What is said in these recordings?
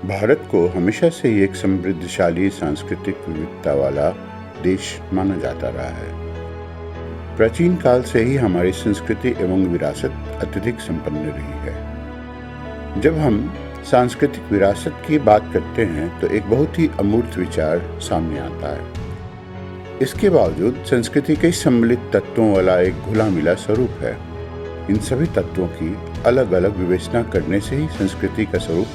भारत को हमेशा से ही एक समृद्धशाली सांस्कृतिक विविधता वाला देश माना जाता रहा है। प्राचीन काल से ही हमारी संस्कृति एवं विरासत अत्यधिक संपन्न रही है। जब हम सांस्कृतिक विरासत की बात करते हैं तो एक बहुत ही अमूर्त विचार सामने आता है। इसके बावजूद संस्कृति के सम्मिलित तत्वों वाला एक घुला मिला स्वरूप है। इन सभी तत्वों की अलग अलग विवेचना करने से ही संस्कृति का स्वरूप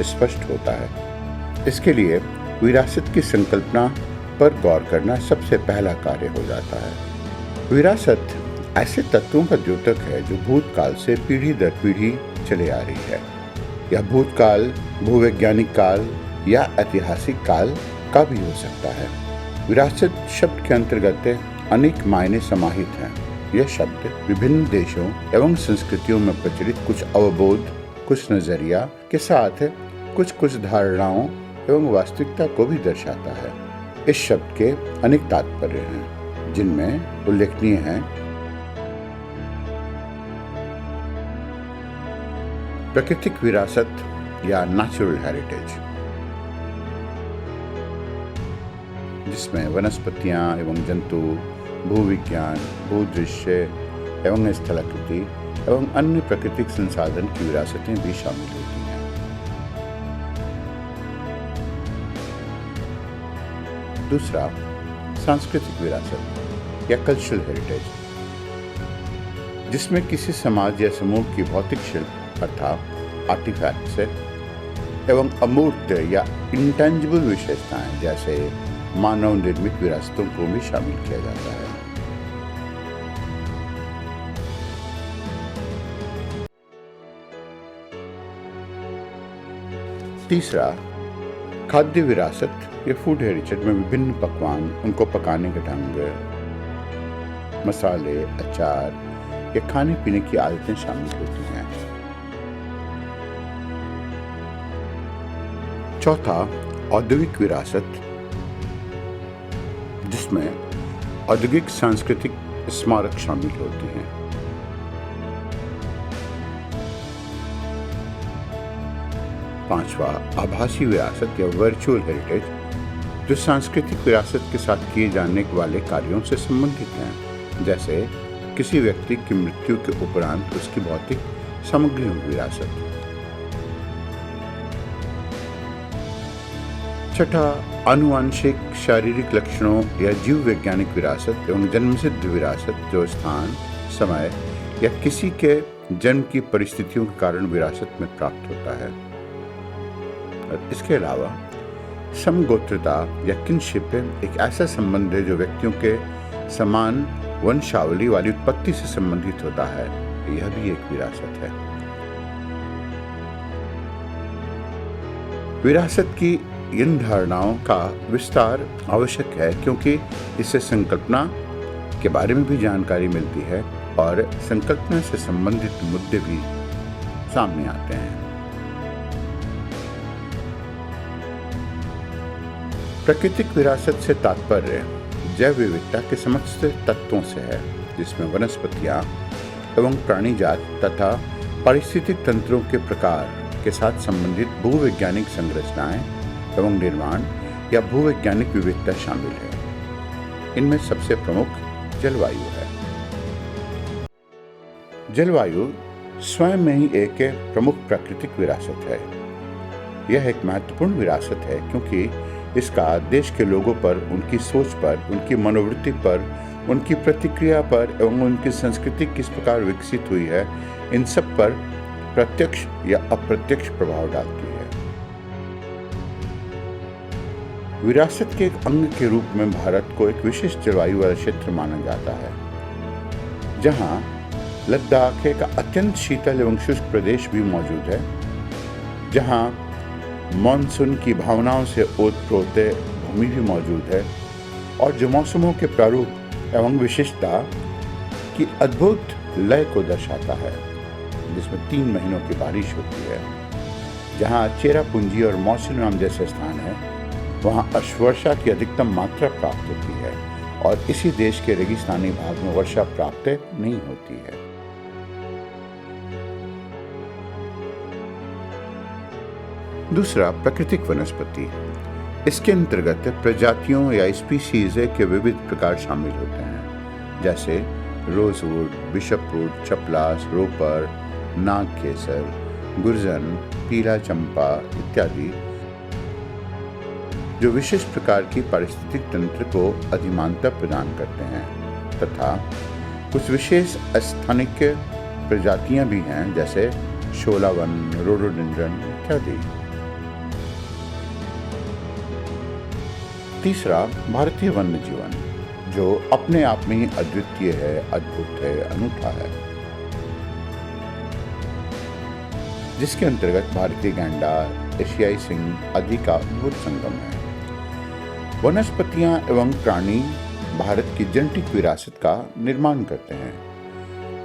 स्पष्ट होता है। इसके लिए विरासत की संकल्पना पर गौर करना सबसे पहला कार्य हो जाता है। विरासत ऐसे तत्वों का द्योतक है जो भूतकाल से पीढ़ी दर पीढ़ी चले आ रही है। यह भूतकाल, भूवैज्ञानिक काल या ऐतिहासिक काल का भी हो सकता है। विरासत शब्द के अंतर्गत अनेक मायने समाहित हैं। यह शब्द विभिन्न देशों एवं संस्कृतियों में प्रचलित कुछ अवबोध, कुछ नजरिया के साथ कुछ धारणाओं एवं वास्तविकता को भी दर्शाता है। इस शब्द के अनेक तात्पर्य हैं, जिनमें उल्लेखनीय हैं प्राकृतिक विरासत या नेचुरल हेरिटेज, जिसमें वनस्पतियां एवं जंतु, भूविज्ञान, भूदृश्य एवं स्थलाकृति एवं अन्य प्राकृतिक संसाधन की विरासतें भी शामिल होती हैं। दूसरा, सांस्कृतिक विरासत या कल्चरल हेरिटेज, जिसमें किसी समाज या समूह की भौतिक शिल्प अर्थात आर्टिफैक्ट्स एवं अमूर्त या इंटेंजिबल विशेषताएं जैसे मानव निर्मित विरासतों को भी शामिल किया जाता है। तीसरा, खाद्य विरासत या फूड हेरिटेज में विभिन्न पकवान, उनको पकाने के ढंग, मसाले, अचार या खाने पीने की आदतें शामिल होती हैं। चौथा, औद्योगिक विरासत, जिसमें औद्योगिक सांस्कृतिक स्मारक शामिल होती हैं। पांचवा, आभासी विरासत या वर्चुअल हेरिटेज, जो सांस्कृतिक विरासत के साथ किए जाने वाले कार्यों से संबंधित हैं, जैसे किसी व्यक्ति की मृत्यु के उपरांत उसकी भौतिक सामग्रियों की विरासत। छठा, आनुवांशिक शारीरिक लक्षणों या जीव वैज्ञानिक विरासत एवं जन्मसिद्ध विरासत, जो स्थान, समय या किसी के जन्म की परिस्थितियों के कारण विरासत में प्राप्त होता है। और इसके अलावा समगोत्रता या किनशिप एक ऐसा संबंध है जो व्यक्तियों के समान वंशावली वाली उत्पत्ति से संबंधित होता है। यह भी एक विरासत है। विरासत की इन धारणाओं का विस्तार आवश्यक है, क्योंकि इससे संकल्पना के बारे में भी जानकारी मिलती है और संकल्पना से संबंधित मुद्दे भी सामने आते हैं। प्राकृतिक विरासत से तात्पर्य जैव विविधता के समस्त तत्वों से है, जिसमें वनस्पतियां एवं प्राणीजात तथा पारिस्थितिक तंत्रों के प्रकार के साथ संबंधित भूवैज्ञानिक संरचनाएं एवं निर्माण या भूवैज्ञानिक विविधता शामिल है। इनमें सबसे प्रमुख जलवायु है। जलवायु स्वयं में ही एक प्रमुख प्राकृतिक विरासत है। यह एक महत्वपूर्ण विरासत है, क्योंकि इसका देश के लोगों पर, उनकी सोच पर, उनकी मनोवृत्ति पर, उनकी प्रतिक्रिया पर एवं उनकी संस्कृति किस प्रकार विकसित हुई है, इन सब पर प्रत्यक्ष या अप्रत्यक्ष प्रभाव डालती है। विरासत के एक अंग के रूप में भारत को एक विशिष्ट जलवायु वाला क्षेत्र माना जाता है, जहां लद्दाख का अत्यंत शीतल एवं शुष्क प्रदेश भी मौजूद है, जहां मॉनसून की भावनाओं से ओत-प्रोत भूमि भी मौजूद है, और जो मौसमों के प्रारूप एवं विशिष्टता की अद्भुत लय को दर्शाता है, जिसमें 3 महीनों की बारिश होती है। जहाँ चेरापूंजी और मौसिनराम जैसे स्थान है, वहाँ वर्षा की अधिकतम मात्रा प्राप्त होती है, और इसी देश के रेगिस्तानी भाग में वर्षा प्राप्त नहीं होती है। दूसरा, प्राकृतिक वनस्पति। इसके अंतर्गत प्रजातियों या स्पीशीज के विविध प्रकार शामिल होते हैं, जैसे रोजवुड, बिशपवुड, चपलास, रोपर, नागकेसर, गुर्जन, पीला चंपा इत्यादि, जो विशेष प्रकार की पारिस्थितिक तंत्र को अधिमानता प्रदान करते हैं, तथा कुछ विशेष स्थानिक प्रजातियां भी हैं, जैसे शोलावन, रोडोडेंड्रन इत्यादि। तीसरा, भारतीय वन्य जीवन, जो अपने आप में ही अद्वितीय है, अद्भुत है, अनूठा है, जिसके अंतर्गत भारतीय गैंडा, एशियाई सिंह आदि का अद्भुत संगम है। वनस्पतियां एवं प्राणी भारत की जेनेटिक विरासत का निर्माण करते हैं।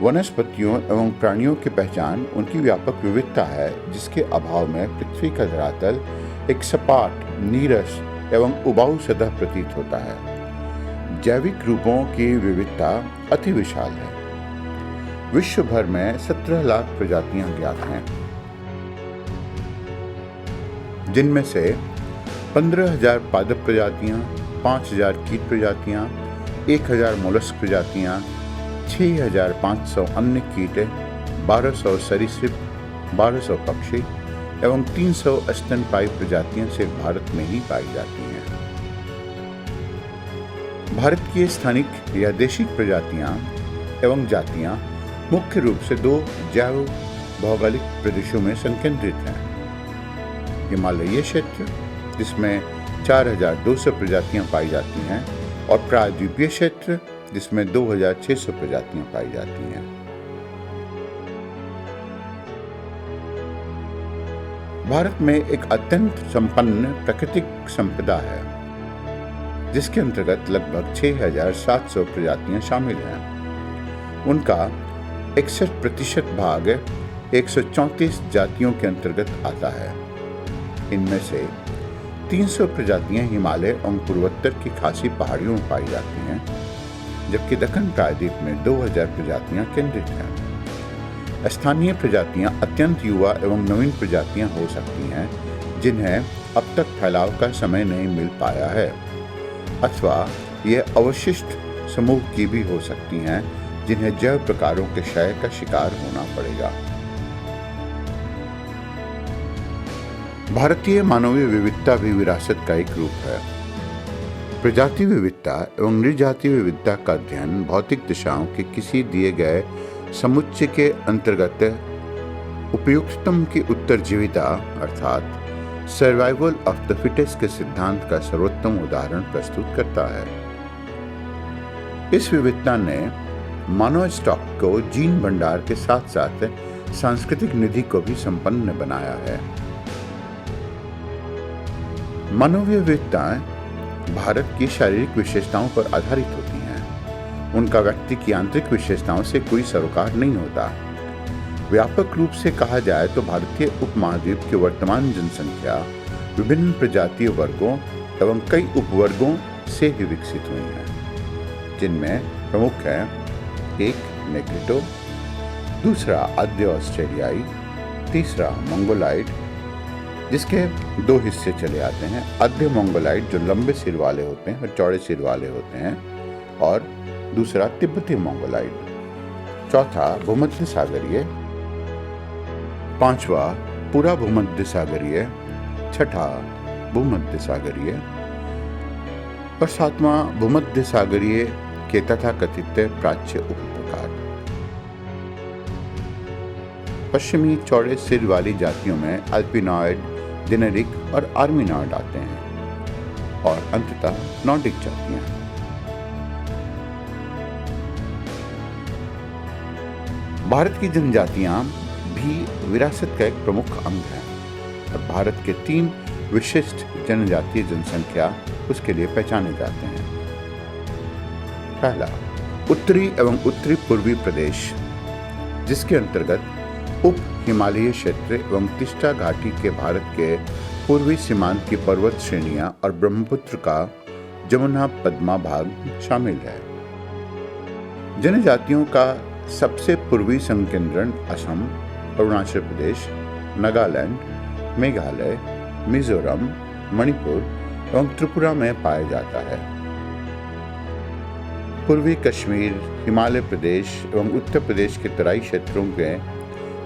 वनस्पतियों एवं प्राणियों की पहचान उनकी व्यापक विविधता है, जिसके अभाव में पृथ्वी का धरातल एक सपाट, नीरस एवं उबाऊ सतह प्रतीत होता है। जैविक रूपों की विविधता अति विशाल है। विश्व भर में 17 लाख प्रजातियां ज्ञात हैं, जिनमें से 15,000 पादप प्रजातियां, 5,000 कीट प्रजातियां, 1,000 मोलस्क प्रजातियां, 6,500 अन्य कीट, 1,200 सरीसृप, 1,200 पक्षी एवं 300 स्तनपायी प्रजातियां सिर्फ भारत में ही पाई जाती हैं। भारत की स्थानिक या देशी प्रजातियां एवं जातियां मुख्य रूप से 2 जैव भौगोलिक प्रदेशों में संकेंद्रित हैं। हिमालयी क्षेत्र, जिसमें 4,200 प्रजातियां पाई जाती हैं, और प्रायद्वीपीय क्षेत्र, जिसमें 2,600 प्रजातियां पाई जाती हैं। भारत में एक अत्यंत संपन्न प्राकृतिक संपदा है, जिसके अंतर्गत लगभग 6,700 प्रजातियां शामिल हैं। उनका 61% भाग 134 जातियों के अंतर्गत आता है। इनमें से 300 प्रजातियां हिमालय एवं पूर्वोत्तर की खासी पहाड़ियों में पाई जाती हैं, जबकि दक्षिण प्रायद्वीप में 2,000 प्रजातियां केंद्रित हैं। स्थानीय प्रजातियां अत्यंत युवा एवं नवीन प्रजातियां हो सकती हैं, जिन्हें अब तक फैलाव का समय नहीं मिल पाया है, अथवा ये अवशिष्ट समूह की भी हो सकती हैं, जिन्हें जैव प्रकारों के क्षय का शिकार होना पड़ेगा। भारतीय मानवीय विविधता भी विरासत का एक रूप है। प्रजाति विविधता एवं नृजातीय विविधता का अध्ययन भौतिक दिशाओं के किसी दिए गए समुच्चय के अंतर्गत उपयुक्ततम की उत्तरजीविता अर्थात सर्वाइवल ऑफ द फिटेस्ट के सिद्धांत का सर्वोत्तम उदाहरण प्रस्तुत करता है। इस विविधता ने मानव स्टॉक को जीन भंडार के साथ साथ सांस्कृतिक निधि को भी संपन्न बनाया है। मानवीय विविधताएं भारत की शारीरिक विशेषताओं पर आधारित होती हैं। उनका व्यक्ति की आंतरिक विशेषताओं से कोई सरोकार नहीं होता। व्यापक रूप से कहा जाए तो भारतीय उपमहाद्वीप की वर्तमान जनसंख्या विभिन्न प्रजातीय वर्गों एवं कई उपवर्गों से ही विकसित हुई है, जिनमें प्रमुख हैं 1. नेग्रिटो, दूसरा आद्य ऑस्ट्रेलियाई, तीसरा मंगोलाइड, जिसके 2 हिस्से चले आते हैं। आद्य मंगोलाइड जो लंबे सिर वाले होते हैं और चौड़े सिर वाले होते हैं, और दूसरा तिब्बती मंगोलाइड, चौथा भूमध्य सागरीय, पांचवा पूरा भूमध्य सागरीय, छठा भूमध्य सागरीय और सातवां भूमध्य सागरीय के तथाकथित प्राच्य उपप्रकार। पश्चिमी चौड़े सिर वाली जातियों में अल्पिनॉइड, जेनेरिक और आर्मिनॉइड आते हैं, और अंततः नॉर्डिक जातियां। भारत की जनजातियां भी विरासत का एक प्रमुख अंग है, और भारत के 3 विशिष्ट जनजातीय जनसंख्या उसके लिए पहचाने जाते हैं। पहला, उत्तरी एवं उत्तरी पूर्वी प्रदेश, जिसके अंतर्गत उप हिमालयी क्षेत्र एवं तिस्ता घाटी के भारत के पूर्वी सीमांत की पर्वत श्रेणियां और ब्रह्मपुत्र का जमुना पद्मा भाग शामिल है। जनजातियों का सबसे पूर्वी संकेंद्रण असम, अरुणाचल प्रदेश, नागालैंड, मेघालय, मिजोरम, मणिपुर एवं त्रिपुरा में पाया जाता है। पूर्वी कश्मीर, हिमालय प्रदेश एवं उत्तर प्रदेश के तराई क्षेत्रों के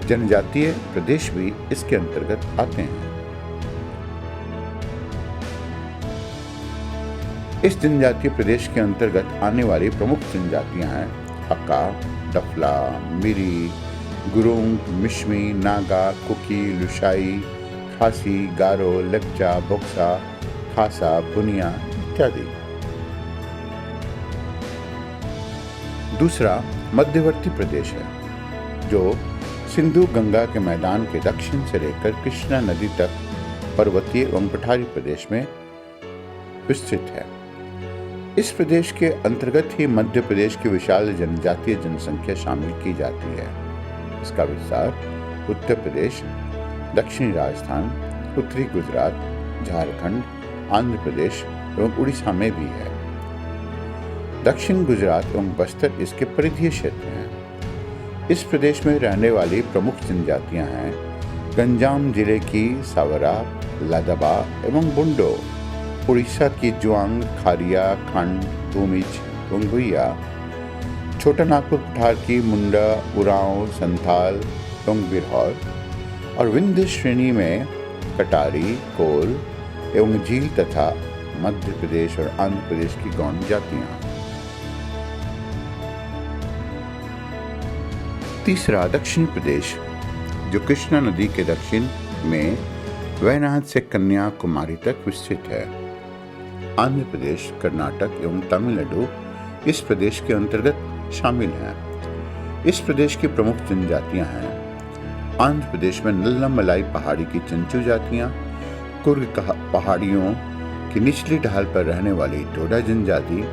जनजातीय प्रदेश भी इसके अंतर्गत आते हैं। इस जनजातीय प्रदेश के अंतर्गत आने वाली प्रमुख जनजातियां हैं अका, डफला, मिरी, गुरुंग, मिश्मी, नागा, कुकी, लुशाई, खासी, गारो, लेप्चा, बोक्सा, खासा, बुनिया इत्यादि। दूसरा मध्यवर्ती प्रदेश है, जो सिंधु गंगा के मैदान के दक्षिण से लेकर कृष्णा नदी तक पर्वतीय एवं पठारी प्रदेश में विस्तृत है। इस प्रदेश के अंतर्गत ही मध्य प्रदेश की विशाल जनजातीय जनसंख्या शामिल की जाती है। इसका विस्तार उत्तर प्रदेश, दक्षिणी राजस्थान, उत्तरी गुजरात, झारखंड, आंध्र प्रदेश एवं उड़ीसा में भी है। दक्षिण गुजरात एवं बस्तर इसके परिधीय क्षेत्र हैं। इस प्रदेश में रहने वाली प्रमुख जनजातियां हैं गंजाम जिले की सावरा, लादाबा एवं बुंडो, उड़ीसा की जुआंग, खारिया, खंड, भूमिज एवं भुइया, छोटा नागपुर पठार की मुंडा, उरांव, संथाल एवं बिरहौर, और विंध्य श्रेणी में कटारी, कोल एवं झील तथा मध्य प्रदेश और आंध्र प्रदेश की गौंड जातियां। तीसरा दक्षिणी प्रदेश, जो कृष्णा नदी के दक्षिण में वयनाड से कन्याकुमारी तक विस्तृत है। आंध्र प्रदेश, कर्नाटक एवं तमिलनाडु इस प्रदेश के अंतर्गत शामिल हैं। इस प्रदेश की प्रमुख जनजातियां हैं आंध्र प्रदेश में नल्लामलाई पहाड़ी की चंचू जातियां, कुर्ग पहाड़ियों की निचली ढाल पर रहने वाली टोडा जनजाति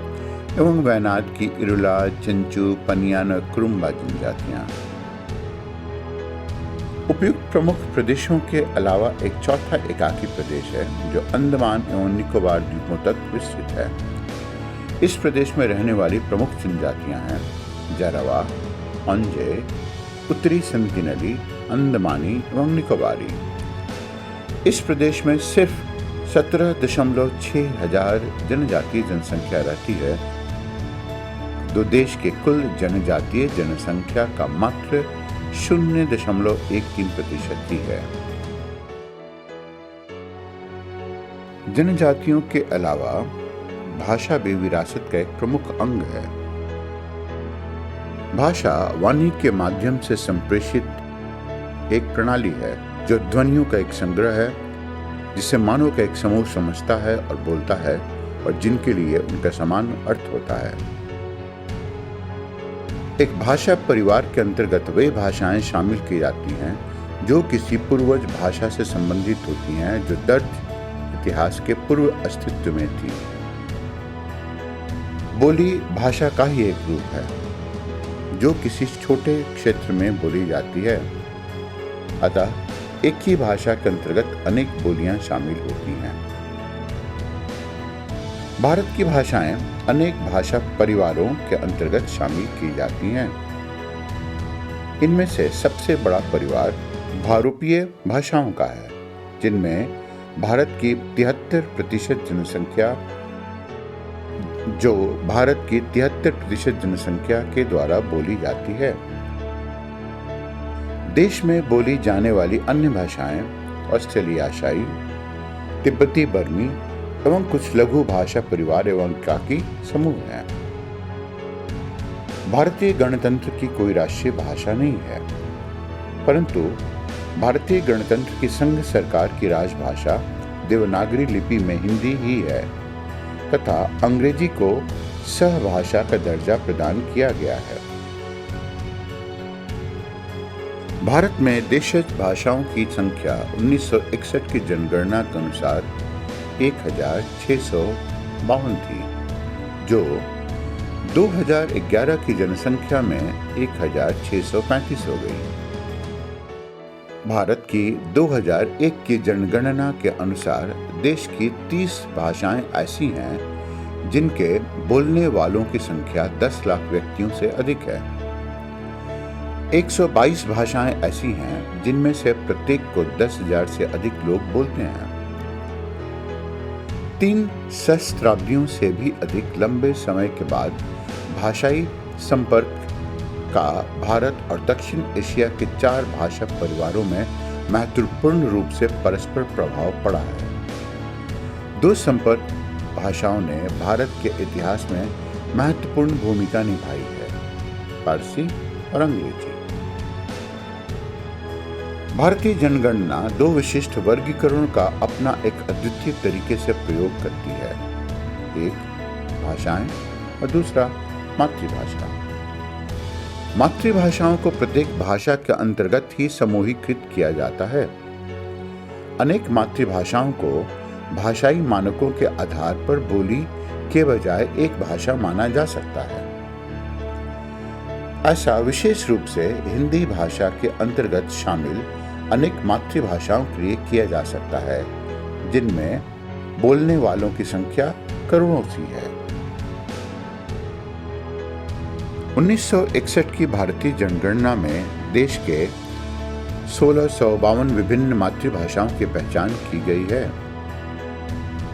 एवं वयनाड की इरुला, चंचू, पनियान और कुरुम्बा जनजातियां। उपयुक्त प्रमुख प्रदेशों के अलावा एक चौथा एकाकी प्रदेश है, जो अंडमान एवं निकोबार द्वीपों तक विस्तृत है। इस प्रदेश में रहने वाली प्रमुख जनजातियां हैं जारावा, ओंजे, उत्तरी सेंटिनली, अंडमानी एवं निकोबारी। इस प्रदेश में सिर्फ 17.6 हजार जनजातीय जनसंख्या रहती है, जो देश के कुल जनजातीय जनसंख्या का मात्र 0.13% ही है। जनजातियों के अलावा भाषा भी विरासत का एक प्रमुख अंग है। भाषा वाणी के माध्यम से संप्रेषित एक प्रणाली है, जो ध्वनियों का एक संग्रह है, जिसे मानव का एक समूह समझता है और बोलता है, और जिनके लिए उनका समान अर्थ होता है। एक भाषा परिवार के अंतर्गत वे भाषाएं शामिल की जाती हैं जो किसी पूर्वज भाषा से संबंधित होती हैं, जो दर्ज इतिहास के पूर्व अस्तित्व में थी। बोली भाषा का ही एक रूप है, जो किसी छोटे क्षेत्र में बोली जाती है। अतः एक ही भाषा के अंतर्गत अनेक बोलियां शामिल होती हैं। भारत की भाषाएं अनेक भाषा परिवारों के अंतर्गत शामिल की जाती हैं। इनमें से सबसे बड़ा परिवार भारोपीय भाषाओं का है, जिनमें भारत की 73% जनसंख्या के द्वारा बोली जाती है। देश में बोली जाने वाली अन्य भाषाएं ऑस्ट्रेलियाशाई, तिब्बती बर्मी एवं कुछ लघु भाषा परिवार एवं एकाकी समूह हैं। भारतीय गणतंत्र की कोई राष्ट्रीय भाषा नहीं है, परंतु भारतीय गणतंत्र की संघ सरकार की राजभाषा देवनागरी लिपि में हिंदी ही है, तथा अंग्रेजी को सहभाषा का दर्जा प्रदान किया गया है। भारत में देशज भाषाओं की संख्या 1961 की जनगणना के अनुसार 1652 थी, जो 2011 की जनसंख्या में 1635 हो गई। भारत की 2001 की जनगणना के अनुसार देश की 30 भाषाएं ऐसी हैं जिनके बोलने वालों की संख्या 10 लाख व्यक्तियों से अधिक है। 122 भाषाएं ऐसी हैं जिनमें से प्रत्येक को 10,000 से अधिक लोग बोलते हैं, 3 सहस्त्राब्दियों से भी अधिक लंबे समय के बाद भाषाई संपर्क का भारत और दक्षिण एशिया के 4 भाषा परिवारों में महत्वपूर्ण रूप से परस्पर प्रभाव पड़ा है। 2 संपर्क भाषाओं ने भारत के इतिहास में महत्वपूर्ण भूमिका निभाई है, फारसी और अंग्रेजी। भारतीय जनगणना 2 विशिष्ट वर्गीकरणों का अपना एक अद्वितीय तरीके से प्रयोग करती है, एक भाषाएं और दूसरा मातृभाषा। मातृभाषाओं को प्रत्येक भाषा के अंतर्गत ही समूहीकृत किया जाता है। अनेक मातृभाषाओं को भाषाई मानकों के आधार पर बोली के बजाय एक भाषा माना जा सकता है। ऐसा विशेष रूप से हिंदी भाषा के अंतर्गत शामिल अनेक मातृभाषाओं के लिए किया जा सकता है, जिनमें बोलने वालों की संख्या करोड़ों सी है। 1961 की भारतीय जनगणना में देश के 1652 विभिन्न मातृभाषाओं की पहचान की गई है।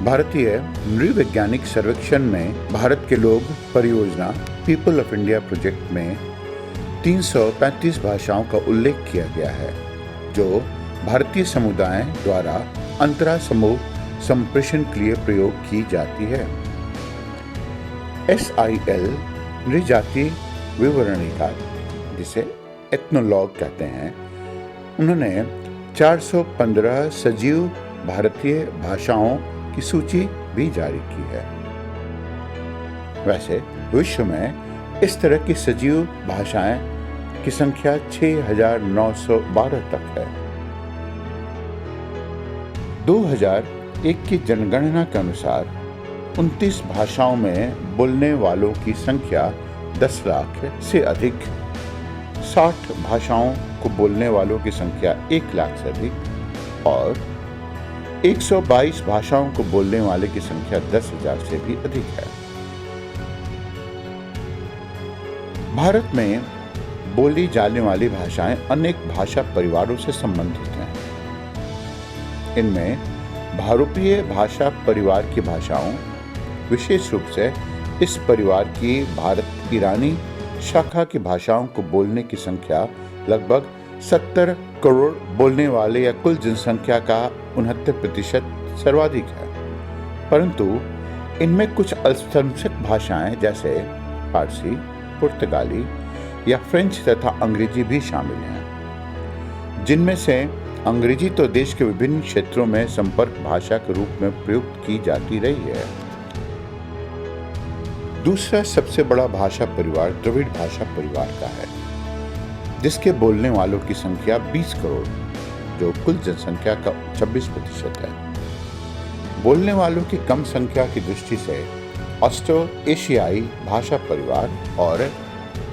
भारतीय नृवैज्ञानिक सर्वेक्षण में भारत के लोग परियोजना पीपल ऑफ इंडिया प्रोजेक्ट में 335 भाषाओं का उल्लेख किया गया है, जो भारतीय समुदाय द्वारा अंतरा समूह संप्रेषण के लिए प्रयोग की जाती है। SIL नृजाति विवरणिका, जिसे एथनोलॉग कहते हैं, उन्होंने 415 सजीव भारतीय भाषाओं की सूची भी जारी की है। वैसे विश्व में इस तरह की सजीव भाषाएं की संख्या 6,912 तक है। 2001 की जनगणना के अनुसार 29 भाषाओं में बोलने वालों की संख्या 10 लाख से अधिक, 60 भाषाओं को बोलने वालों की संख्या 1 लाख से अधिक और 122 भाषाओं को बोलने वाले की संख्या 10,000 से भी अधिक है। भारत में बोली जाने वाली भाषाएं अनेक भाषा परिवारों से संबंधित हैं। इनमें भारोपीय भाषा परिवार की भाषाओं, विशेष रूप से इस परिवार की भारत ईरानी शाखा की भाषाओं को बोलने की संख्या लगभग 70 करोड़ बोलने वाले या कुल जनसंख्या का 69% सर्वाधिक है। परंतु इनमें कुछ अल्पसंख्यक भाषाएं जैसे फारसी, पुर्तगाली या फ्रेंच तथा अंग्रेजी भी शामिल हैं, जिनमें से अंग्रेजी तो देश के विभिन्न क्षेत्रों में संपर्क भाषा के रूप में प्रयुक्त की जाती रही है। दूसरा सबसे बड़ा भाषा परिवार द्रविड़ भाषा परिवार का है, जिसके बोलने वालों की संख्या 20 करोड़, जो कुल जनसंख्या का 26% है। बोलने वालों की कम संख्या की दृष्टि से ऑस्ट्रो एशियाई भाषा परिवार और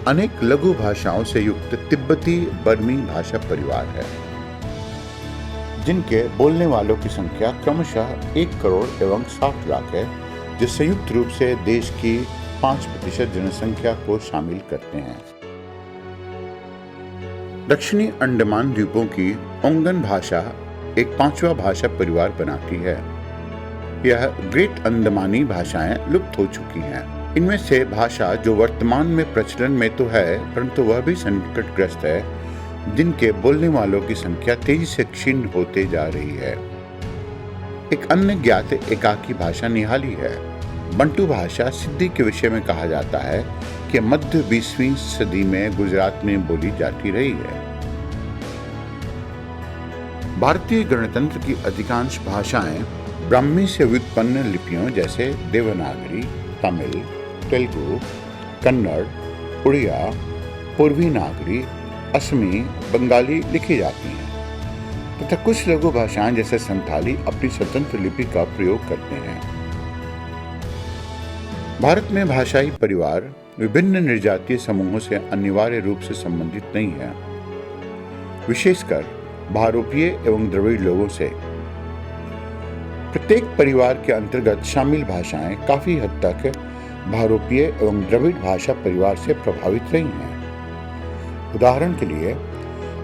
अनेक लघु भाषाओं से युक्त तिब्बती बर्मी भाषा परिवार है, जिनके बोलने वालों की संख्या क्रमशः 1 करोड़ एवं 60 लाख है, जो संयुक्त रूप से देश की 5% जनसंख्या को शामिल करते हैं। दक्षिणी अंडमान द्वीपों की ओंगन भाषा एक 5वां भाषा परिवार बनाती है। यह ग्रेट अंडमानी भाषाएं लुप्त हो चुकी हैं। इनमें से भाषा जो वर्तमान में प्रचलन में तो है, परंतु वह भी संकटग्रस्त है, जिनके बोलने वालों की संख्या तेजी से क्षीण होते जा रही है। एक अन्य ज्ञात एकाकी भाषा निहाली है। बंटू भाषा सिद्धि के विषय में कहा जाता है कि मध्य 20वीं सदी में गुजरात में बोली जाती रही है। भारतीय गणतंत्र की अधिकांश भाषाएं ब्राह्मी से व्युत्पन्न लिपियों जैसे देवनागरी, तमिल, तेलुगु, कन्नड़, उड़िया, पूर्वी नागरी, असमी, बंगाली लिखी जाती हैं तथा कुछ लघु भाषाएं जैसे संथाली अपनी स्वतंत्र लिपि का प्रयोग करते हैं। भारत में भाषाई परिवार विभिन्न निर्जातीय समूहों से अनिवार्य रूप से संबंधित नहीं है, विशेषकर भारोपीय एवं द्रविड़ लोगों से। प्रत्येक परिवार के अंतर्गत शामिल भाषाएं काफी हद तक भारोपीय एवं द्रविड़ भाषा परिवार से प्रभावित रही हैं। उदाहरण के लिए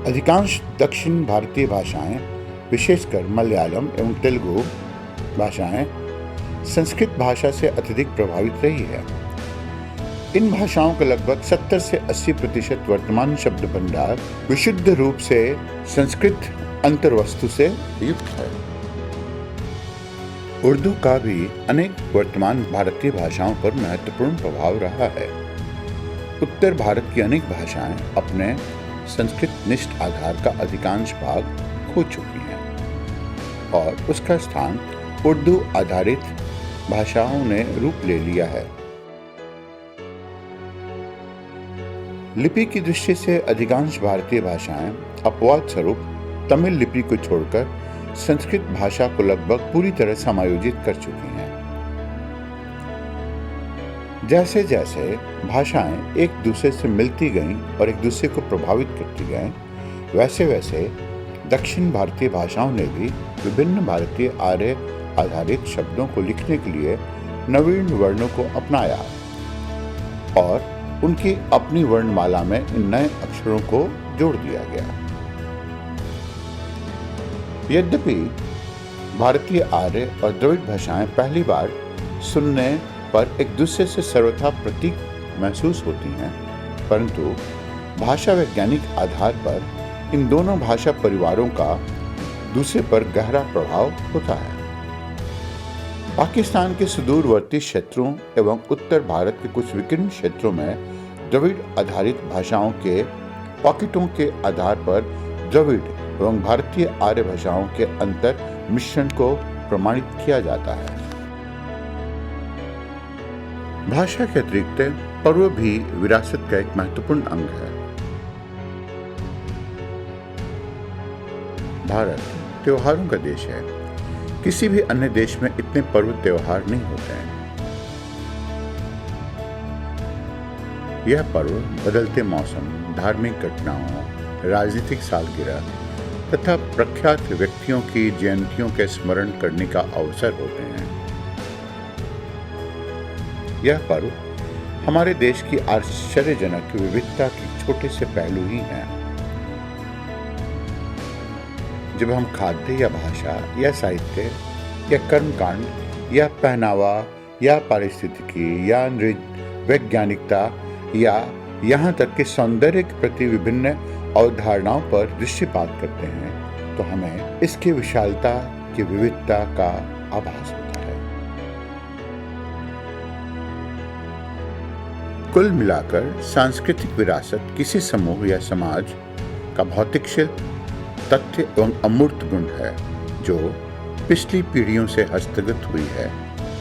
अधिकांश दक्षिण भारतीय भाषाएं, विशेषकर मलयालम एवं तेलुगु भाषाएं संस्कृत भाषा से अत्यधिक प्रभावित रही है। इन भाषाओं का लगभग 70 से 80% वर्तमान शब्द भंडार विशुद्ध रूप से संस्कृत अंतर्वस्तु से युक्त है। उर्दू का भी अनेक वर्तमान भारतीय भाषाओं पर महत्वपूर्ण प्रभाव रहा है। उत्तर भारत की अनेक भाषाएं अपने संस्कृत निष्ठ आधार का अधिकांश भाग खो चुकी हैं और उसका स्थान उर्दू आधारित भाषाओं ने रूप ले लिया है। लिपि की दृष्टि से अधिकांश भारतीय भाषाएं अपवाद स्वरूप तमिल लिपि को छोड़कर संस्कृत भाषा को लगभग पूरी तरह समायोजित कर चुकी हैं। जैसे जैसे भाषाएं एक दूसरे से मिलती गईं और एक दूसरे को प्रभावित करती गईं, वैसे वैसे दक्षिण भारतीय भाषाओं ने भी विभिन्न भारतीय आर्य आधारित शब्दों को लिखने के लिए नवीन वर्णों को अपनाया और उनकी अपनी वर्णमाला में इन नए अक्षरों को जोड़ दिया गया। यद्यपि भारतीय आर्य और द्रविड़ भाषाएं पहली बार सुनने पर एक दूसरे से सर्वथा प्रतीक महसूस होती हैं, परंतु भाषा वैज्ञानिक आधार पर इन दोनों भाषा परिवारों का दूसरे पर गहरा प्रभाव होता है। पाकिस्तान के सुदूरवर्ती क्षेत्रों एवं उत्तर भारत के कुछ विकीर्ण क्षेत्रों में द्रविड़ आधारित भाषाओं के पॉकेटों के आधार पर द्रविड़ एवं भारतीय आर्य भाषाओं के अंतर मिश्रण को प्रमाणित किया जाता है। भाषा के अतिरिक्त पर्व भी विरासत का एक महत्वपूर्ण अंग है। भारत त्योहारों का देश है। किसी भी अन्य देश में इतने पर्व त्योहार नहीं होते हैं। यह पर्व बदलते मौसम, धार्मिक घटनाओं, राजनीतिक सालगिरह तथा प्रख्यात व्यक्तियों की जयंतियों के स्मरण करने का अवसर होते हैं। यह पर्व हमारे देश की आश्चर्यजनक विविधता के छोटे से पहलू ही हैं। जब हम खाद्य या भाषा या साहित्य या कर्मकांड या पहनावा या पारिस्थितिकी या वैज्ञानिकता या यहाँ तक कि सौंदर्य के प्रति विभिन्न अवधारणाओं पर दृष्टिपात करते हैं, तो हमें इसकी विशालता की विविधता का आभास होता है। कुल मिलाकर सांस्कृतिक विरासत किसी समूह या समाज का भौतिक शिल्प, तथ्य एवं अमूर्त गुण है जो पिछली पीढ़ियों से हस्तगत हुई है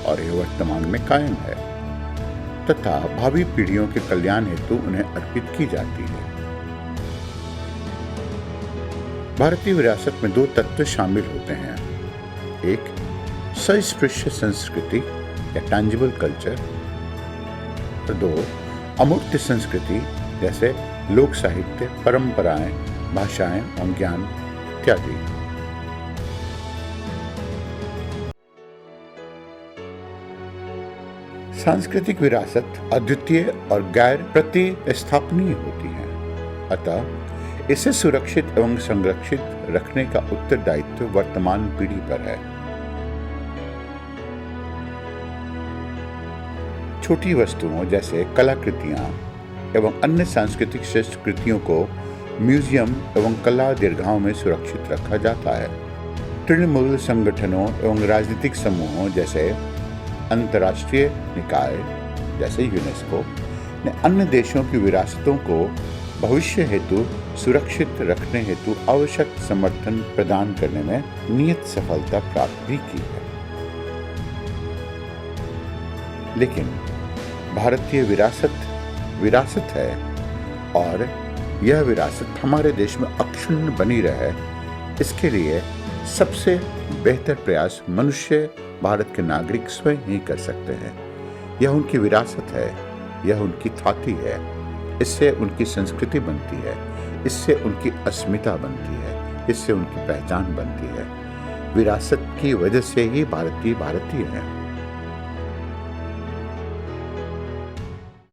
और यह वर्तमान में कायम है तथा भावी पीढ़ियों के कल्याण हेतु उन्हें अर्पित की जाती है। भारतीय विरासत में दो तत्व शामिल होते हैं। एक सस्पृश्य संस्कृति या टैंजिबल कल्चर और दो अमूर्त संस्कृति जैसे लोक साहित्य, परंपराएं, भाषाएं और ज्ञान इत्यादि। सांस्कृतिक विरासत अद्वितीय और गैर प्रतिस्थापनीय होती है, अतः इसे सुरक्षित एवं संरक्षित रखने का उत्तरदायित्व वर्तमान पीढ़ी पर है। छोटी वस्तुओं जैसे कलाकृतियां एवं अन्य सांस्कृतिक श्रेष्ठ कृतियों को म्यूजियम एवं कला दीर्घाओं में सुरक्षित रखा जाता है। तृणमूल संगठनों एवं राजनीतिक समूहों जैसे अंतर्राष्ट्रीय निकाय जैसे यूनेस्को ने अन्य देशों की विरासतों को भविष्य हेतु सुरक्षित रखने हेतु आवश्यक समर्थन प्रदान करने में नियत सफलता प्राप्त भी की है। लेकिन भारतीय विरासत है और यह विरासत हमारे देश में अक्षुण्ण बनी रहे, इसके लिए सबसे बेहतर प्रयास मनुष्य भारत के नागरिक स्वयं ही कर सकते हैं। यह उनकी विरासत है, यह उनकी थाती है। इससे उनकी संस्कृति बनती है, इससे उनकी अस्मिता बनती है, इससे उनकी पहचान बनती है। विरासत की वजह से ही भारतीय हैं।